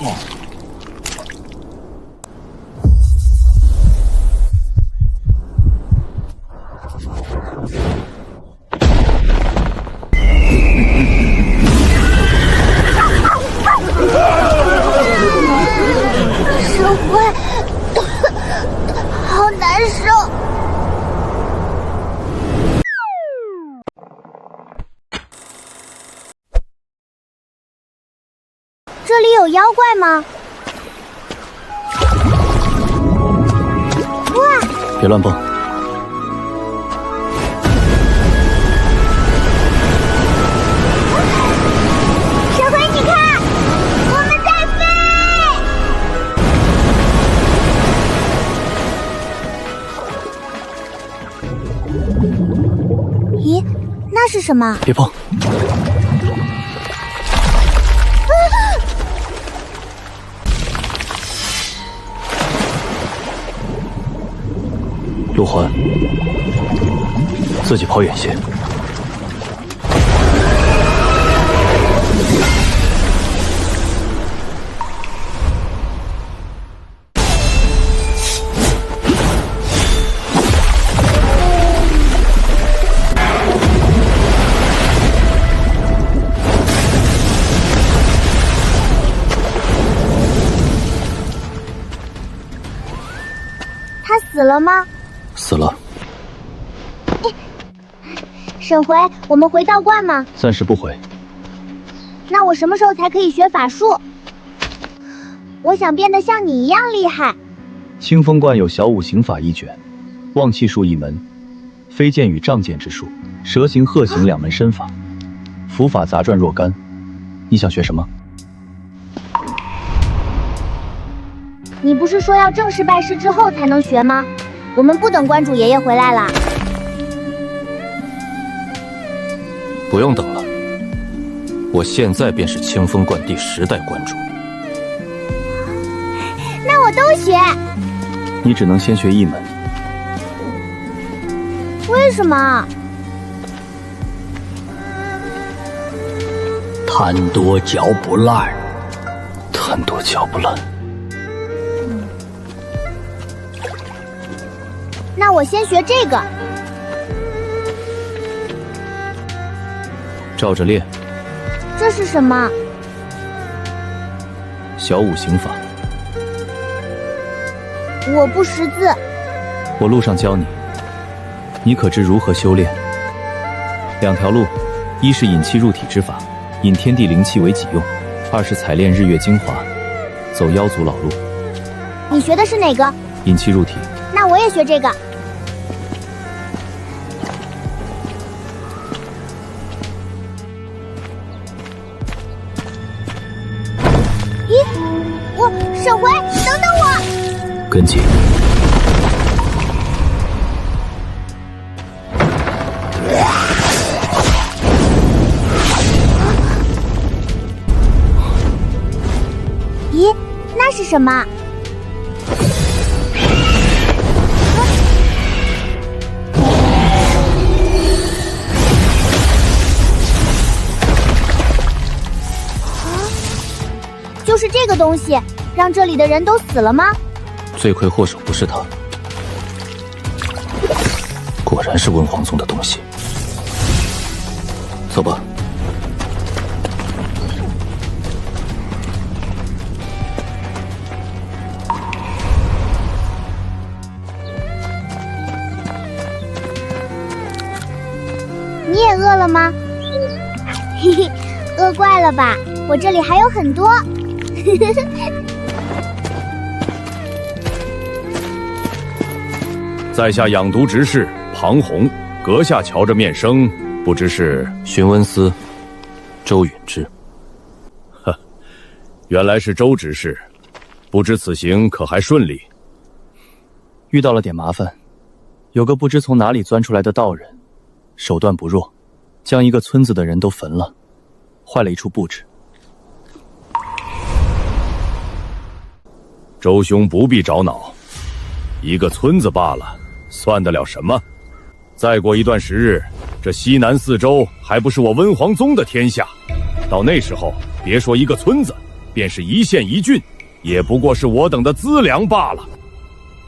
沈辉，好难受。这里有妖怪吗？哇！别乱蹦。沈辉，你看，我们在飞！咦，那是什么？别碰。陆环，自己跑远些。他死了吗？死了。沈辉，我们回道观吗？暂时不回。那我什么时候才可以学法术？我想变得像你一样厉害。清风观有小五行法一卷，望气术一门，飞剑与仗剑之术，蛇形、鹤形两门身法，符法杂转若干。你想学什么？你不是说要正式拜师之后才能学吗？我们不等观主爷爷回来了。不用等了，我现在便是清风观第10代观主。那我都学。你只能先学一门。为什么？贪多嚼不烂，贪多嚼不烂。那我先学这个。照着练。这是什么？小五行法。我不识字。我路上教你，你可知如何修炼？2条路，一是引气入体之法，引天地灵气为己用；二是采炼日月精华，走妖族老路。你学的是哪个？引气入体。那我也学这个。咦，沈辉，等等我！跟紧。咦，那是什么？就是这个东西，让这里的人都死了吗？罪魁祸首不是他，果然是文皇宗的东西。走吧。你也饿了吗？嘿嘿，饿怪了吧？我这里还有很多。在下养毒执事庞洪，阁下瞧着面生，不知是荀文思，周允之。呵，原来是周执事，不知此行可还顺利？遇到了点麻烦，有个不知从哪里钻出来的道人，手段不弱，将一个村子的人都焚了，坏了一处布置。周兄不必着恼，一个村子罢了，算得了什么？再过一段时日，这西南4州还不是我温皇宗的天下？到那时候，别说一个村子，便是一县一郡，也不过是我等的资粮罢了。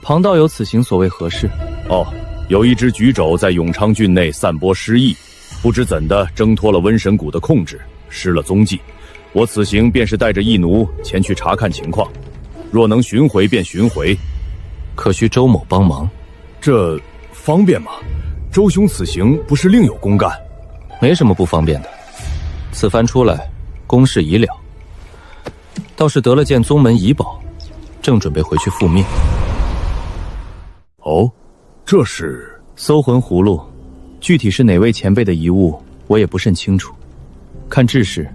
庞道友此行所为何事？哦，有一只举肘在永昌郡内散播诗意，不知怎的挣脱了瘟神谷的控制，失了踪迹。我此行便是带着义奴前去查看情况，若能寻回便寻回，可需周某帮忙。这方便吗？周兄此行不是另有公干？没什么不方便的，此番出来，公事已了，倒是得了件宗门遗宝，正准备回去复命。哦，这是搜魂葫芦，具体是哪位前辈的遗物，我也不甚清楚。看制式，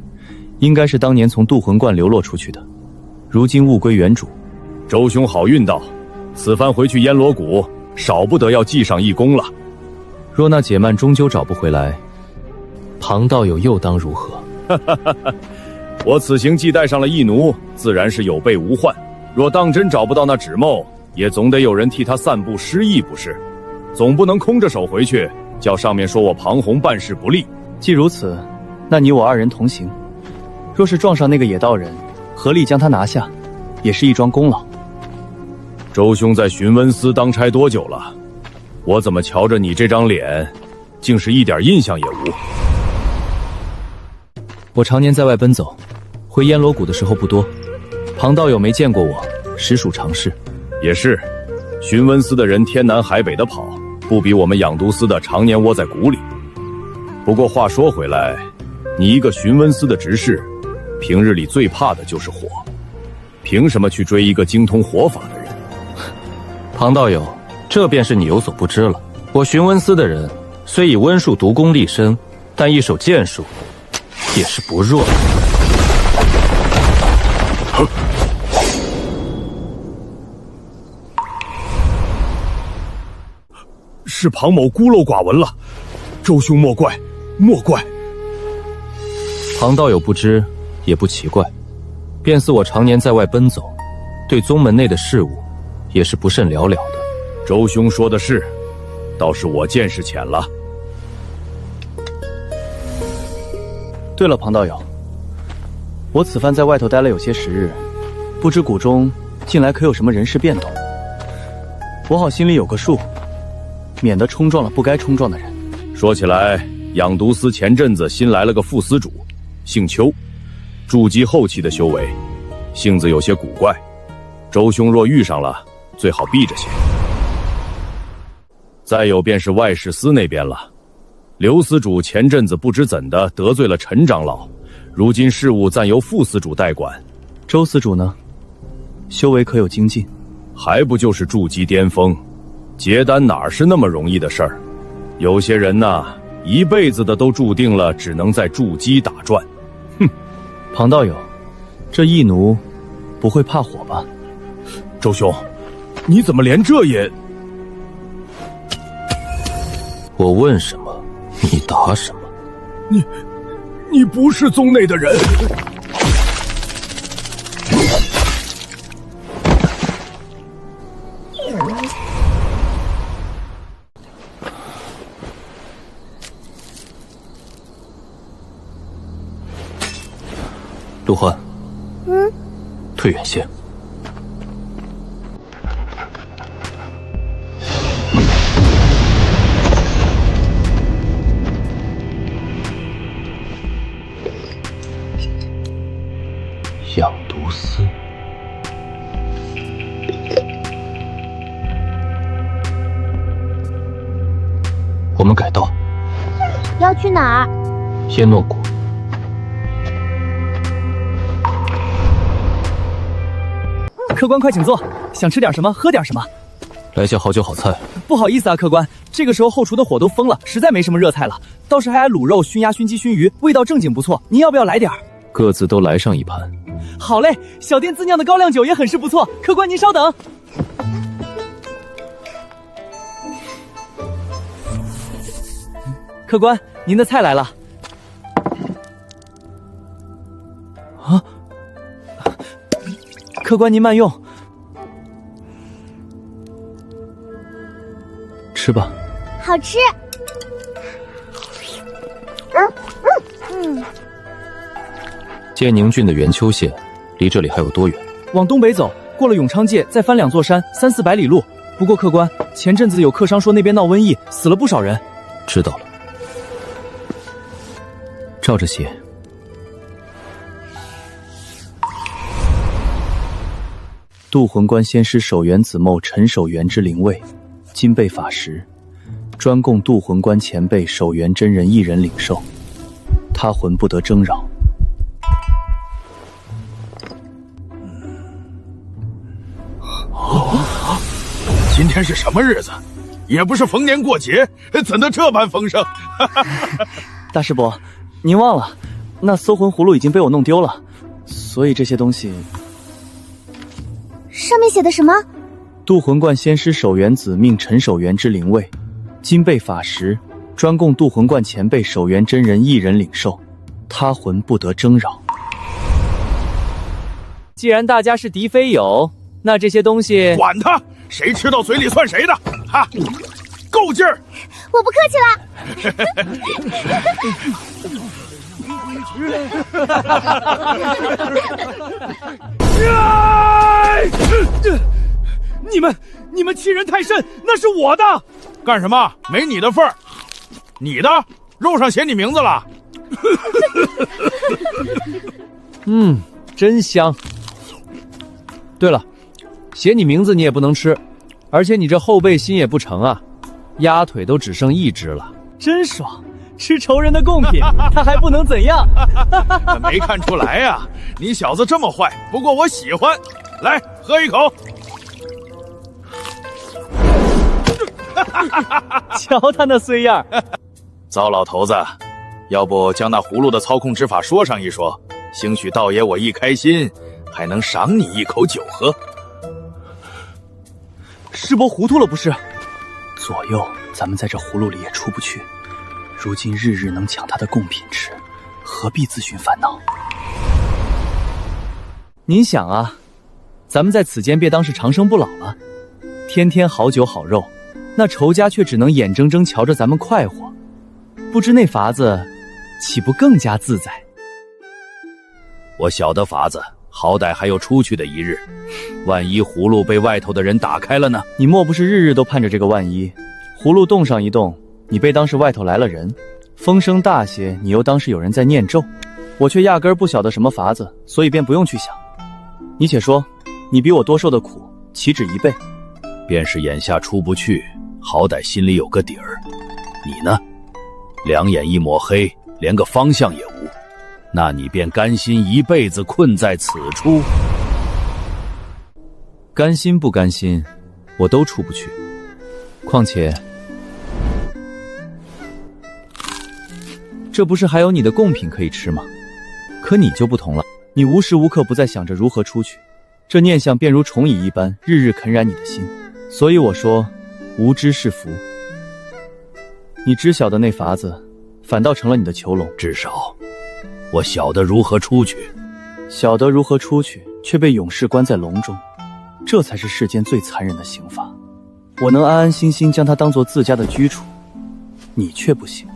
应该是当年从渡魂观流落出去的，如今物归原主。周兄好运道，此番回去烟罗谷，少不得要记上一功了。若那解曼终究找不回来，庞道友又当如何？我此行既带上了义奴，自然是有备无患。若当真找不到那纸墨，也总得有人替他散布诗意不是？总不能空着手回去，叫上面说我庞洪办事不力。既如此，那你我二人同行，若是撞上那个野道人，合力将他拿下，也是一桩功劳。周兄在寻温司当差多久了？我怎么瞧着你这张脸，竟是一点印象也无？我常年在外奔走，回烟罗谷的时候不多，庞道友没见过我，实属常事。也是，寻温司的人天南海北的跑，不比我们养毒司的常年窝在谷里。不过话说回来，你一个寻温司的执事，平日里最怕的就是火，凭什么去追一个精通火法的人？庞道友，这便是你有所不知了。我寻温司的人，虽以温术毒功立身，但一手剑术也是不弱的。是庞某孤陋寡闻了，周兄莫怪，莫怪。庞道友不知也不奇怪，便似我常年在外奔走，对宗门内的事物也是不甚了了的。周兄说的是，倒是我见识浅了。对了，庞道友，我此番在外头待了有些时日，不知谷中近来可有什么人事变动？我好心里有个数，免得冲撞了不该冲撞的人。说起来，养毒司前阵子新来了个副司主，姓邱，筑基后期的修为，性子有些古怪。周兄若遇上了，最好避着些。再有便是外事司那边了，刘司主前阵子不知怎的得罪了陈长老，如今事务暂由副司主代管。周司主呢？修为可有精进？还不就是筑基巅峰，结丹哪是那么容易的事儿？有些人呐，一辈子的都注定了只能在筑基打转。哼，庞道友，这义奴不会怕火吧？周兄，你怎么连这也……我问什么，你答什么。你不是宗内的人。陆欢，退远些。养毒司，我们改道。要去哪儿？烟诺谷。客官快请坐，想吃点什么喝点什么。来些好酒好菜。不好意思啊，客官，这个时候后厨的火都封了，实在没什么热菜了。倒是还有卤肉、熏鸭、熏鸡、熏鱼，味道正经不错。您要不要来点儿？各自都来上一盘。好嘞，小店自酿的高粱酒也很是不错。客官您稍等。客官，您的菜来了。啊！客官您慢用。吃吧。好吃。界宁郡的元丘县离这里还有多远？往东北走，过了永昌界，再翻2座山，300-400里路。不过客官，前阵子有客商说那边闹瘟疫，死了不少人。知道了，照着写。渡魂观仙师守元子茂陈守元之灵位，今备法时，专供渡魂观前辈守元真人一人领受，他魂不得争扰。今天是什么日子？也不是逢年过节，怎得这般丰盛？大师伯，您忘了，那搜魂葫芦已经被我弄丢了，所以这些东西。上面写的什么？渡魂观仙师守元子命陈守元之灵位，今备法时，专供渡魂观前辈守元真人一人领受，他魂不得争扰。既然大家是敌非友，那这些东西管他，谁吃到嘴里算谁的，哈，够劲儿！我不客气了。你们欺人太甚，那是我的。干什么？没你的份儿。你的肉上写你名字了。真香。对了，写你名字你也不能吃，而且你这后背心也不成啊，鸭腿都只剩1只了，真爽。吃仇人的贡品，他还不能怎样？没看出来呀，你小子这么坏，不过我喜欢。来，喝一口。瞧他那衰样。糟老头子，要不将那葫芦的操控之法说上一说，兴许道爷我一开心，还能赏你一口酒喝。师伯糊涂了不是？左右，咱们在这葫芦里也出不去。如今日日能抢他的贡品吃，何必自寻烦恼？您想啊，咱们在此间别当是长生不老了，天天好酒好肉，那仇家却只能眼睁睁瞧着咱们快活，不知那法子岂不更加自在？我晓得法子，好歹还有出去的一日，万一葫芦被外头的人打开了呢？你莫不是日日都盼着这个万一？葫芦动上一动，你被当是外头来了人，风声大些，你又当是有人在念咒，我却压根儿不晓得什么法子，所以便不用去想。你且说，你比我多受的苦，岂止1倍？便是眼下出不去，好歹心里有个底儿。你呢，2眼一抹黑，连个方向也无，那你便甘心一辈子困在此处？甘心不甘心，我都出不去。况且这不是还有你的贡品可以吃吗？可你就不同了，你无时无刻不在想着如何出去，这念想便如虫蚁一般，日日啃染你的心。所以我说，无知是福。你知晓的那法子，反倒成了你的囚笼。至少，我晓得如何出去。晓得如何出去，却被勇士关在笼中，这才是世间最残忍的刑罚。我能安安心心将它当作自家的居处，你却不行。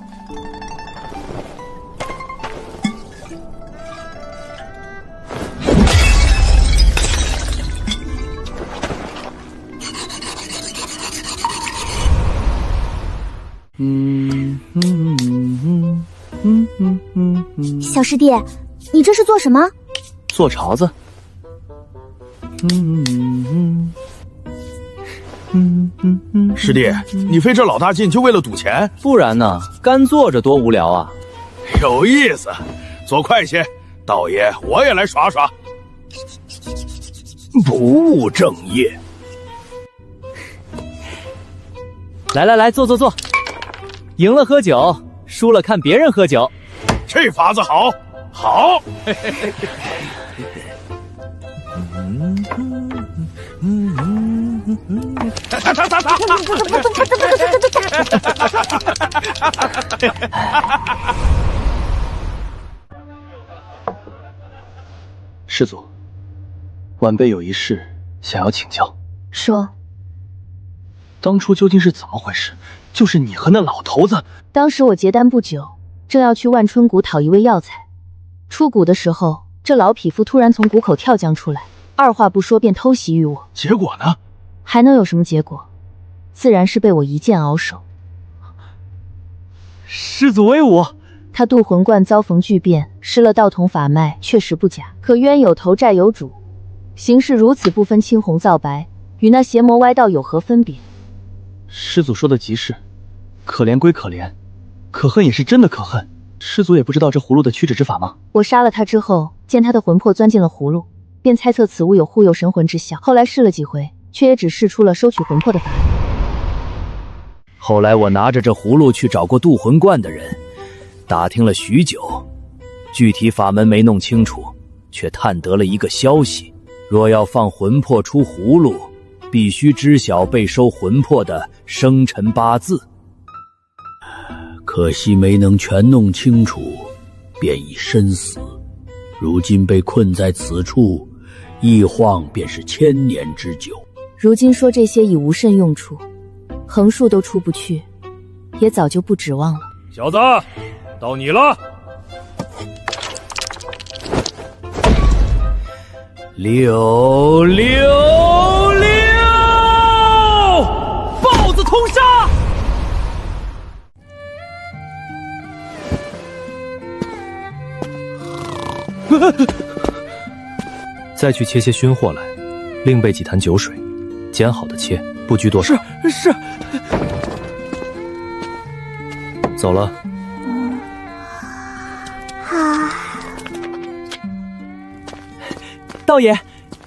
小师弟，你这是做什么？做巢子。师弟，你费这老大劲就为了赌钱？不然呢？干坐着多无聊啊！有意思，做快些，道爷我也来耍耍。不务正业。来，坐，赢了喝酒，输了看别人喝酒。这法子好，好。师祖，晚辈有一事想要请教。说，当初究竟是怎么回事？就是你和那老头子。当时我结丹不久，正要去万春谷讨一味药材，出谷的时候这老匹夫突然从谷口跳将出来，二话不说便偷袭于我。结果呢？还能有什么结果？自然是被我一剑鳌首。师祖威武！他渡魂罐遭逢巨变，失了道统法脉，确实不假。可冤有头债有主，行事如此不分青红皂白，与那邪魔歪道有何分别？师祖说的极是，可怜归可怜，可恨也是真的可恨。师祖也不知道这葫芦的驱止之法吗？我杀了他之后，见他的魂魄钻进了葫芦，便猜测此物有护佑神魂之效。后来试了几回，却也只试出了收取魂魄的法力。后来我拿着这葫芦去找过渡魂罐的人，打听了许久，具体法门没弄清楚，却探得了一个消息：若要放魂魄出葫芦，必须知晓被收魂魄的生辰八字。可惜没能全弄清楚，便已身死。如今被困在此处，一晃便是1000年之久。如今说这些已无甚用处，横竖都出不去，也早就不指望了。小子，到你了。溜溜溜！豹子通杀！再去切些熏货来，另备几坛酒水，煎好的切，不拘多少。是。走了。道爷，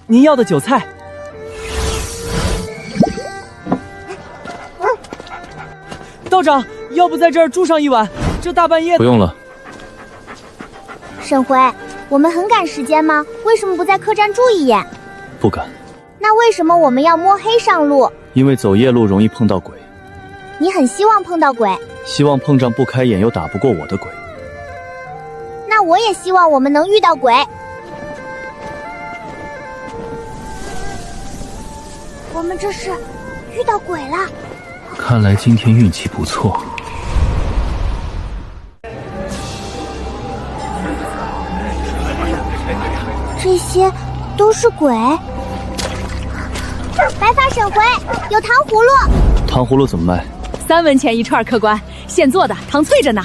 您要的酒菜。道长，要不在这儿住上一晚？这大半夜的。不用了。沈回，我们很赶时间吗？为什么不在客栈住一夜？不敢。那为什么我们要摸黑上路？因为走夜路容易碰到鬼。你很希望碰到鬼？希望碰上不开眼又打不过我的鬼。那我也希望我们能遇到鬼。我们这是遇到鬼了。看来今天运气不错。这些都是鬼。白发沈回，有糖葫芦。糖葫芦怎么卖？3文钱一串，客官，现做的，糖脆着呢。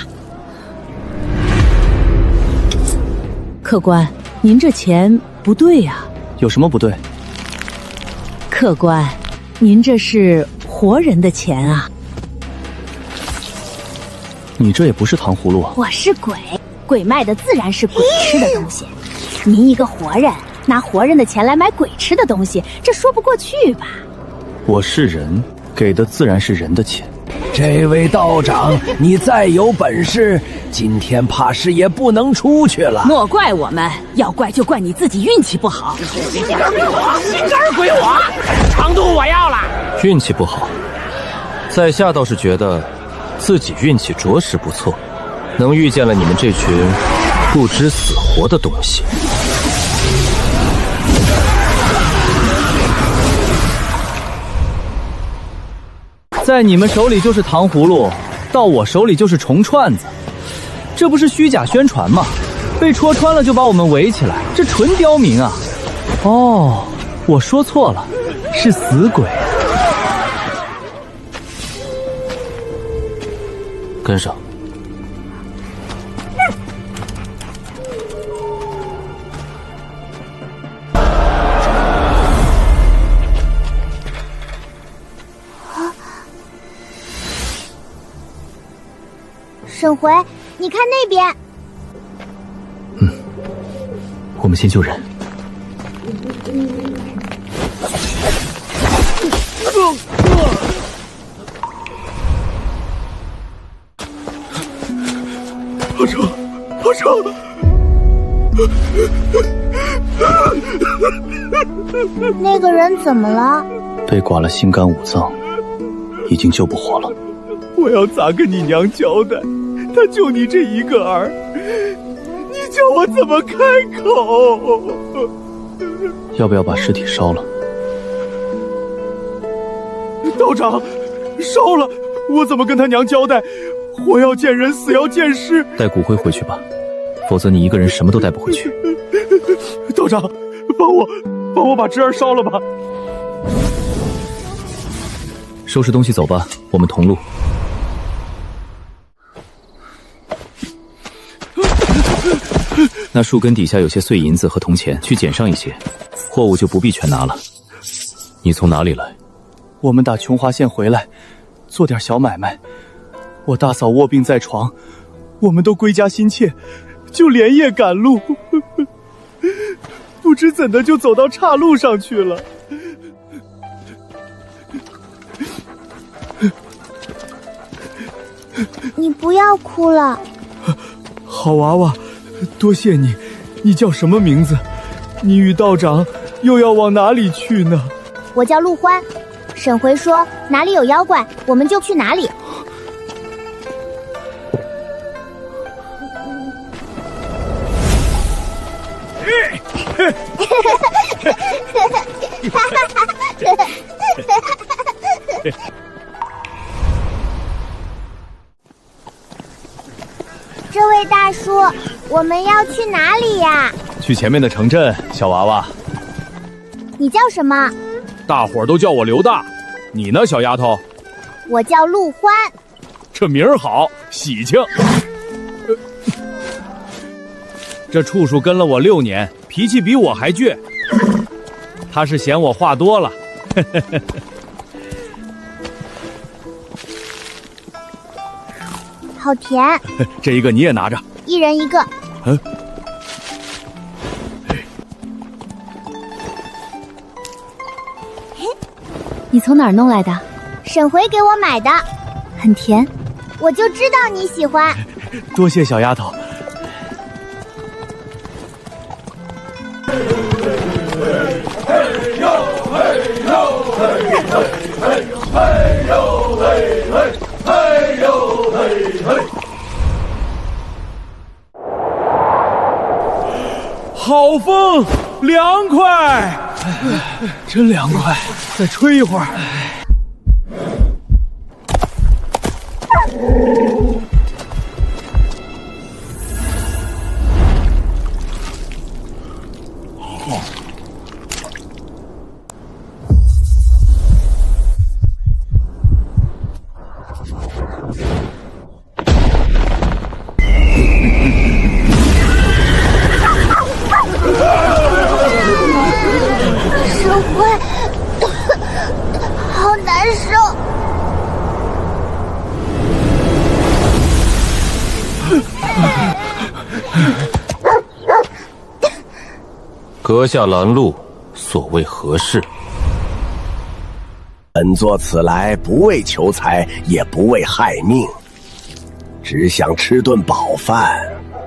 客官，您这钱不对呀。有什么不对？客官，您这是活人的钱啊。你这也不是糖葫芦啊。我是鬼，鬼卖的自然是鬼吃的东西。您一个活人，拿活人的钱来买鬼吃的东西，这说不过去吧？我是人，给的自然是人的钱。这位道长，你再有本事，今天怕是也不能出去了。莫怪我们，要怪就怪你自己运气不好。心肝归我，长度我要了。运气不好，在下倒是觉得自己运气着实不错，能遇见了你们这群不知死活的东西。在你们手里就是糖葫芦，到我手里就是虫串子，这不是虚假宣传吗？被戳穿了就把我们围起来，这纯刁民啊！哦，我说错了，是死鬼。跟上。沈回，你看那边。我们先救人。阿成，那个人怎么了？被剐了心肝5脏，已经救不活了。我要咋跟你娘交代？她就你这一个儿，你叫我怎么开口？要不要把尸体烧了？道长，烧了，我怎么跟他娘交代？活要见人，死要见尸。带骨灰回去吧，否则你一个人什么都带不回去。道长，帮我把侄儿烧了吧。收拾东西走吧，我们同路。那树根底下有些碎银子和铜钱，去捡上一些，货物就不必全拿了。你从哪里来？我们打琼华县回来，做点小买卖。我大嫂卧病在床，我们都归家心切，就连夜赶路，不知怎的就走到岔路上去了。你不要哭了。好娃娃，多谢你。你叫什么名字？你与道长又要往哪里去呢？我叫陆欢。沈回说哪里有妖怪，我们就去哪里。这位大叔，我们要去哪里呀？去前面的城镇，小娃娃。你叫什么？大伙儿都叫我刘大，你呢，小丫头？我叫陆欢。这名儿好，喜庆。这处处跟了我6年，脾气比我还倔。他是嫌我话多了。好甜。这一个你也拿着。一人一个。你从哪儿弄来的？沈回给我买的，很甜。我就知道你喜欢。多谢小丫头。好风，凉快，真凉快。再吹一会儿。好难受。阁下拦路，所谓何事？本座此来不为求财，也不为害命，只想吃顿饱饭。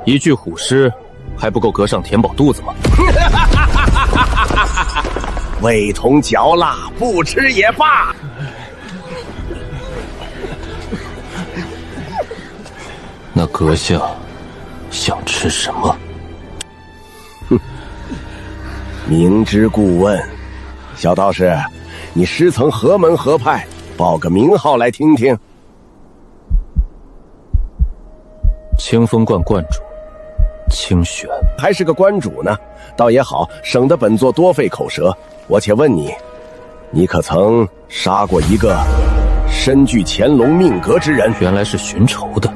一具虎尸，还不够阁上填饱肚子吗？味同嚼蜡，不吃也罢。那阁下想吃什么？哼，明知故问。小道士，你师曾何门何派？报个名号来听听。清风观观主，清玄。还是个关主呢，倒也好，省得本座多费口舌。我且问你，你可曾杀过一个身具乾隆命格之人？原来是寻仇的。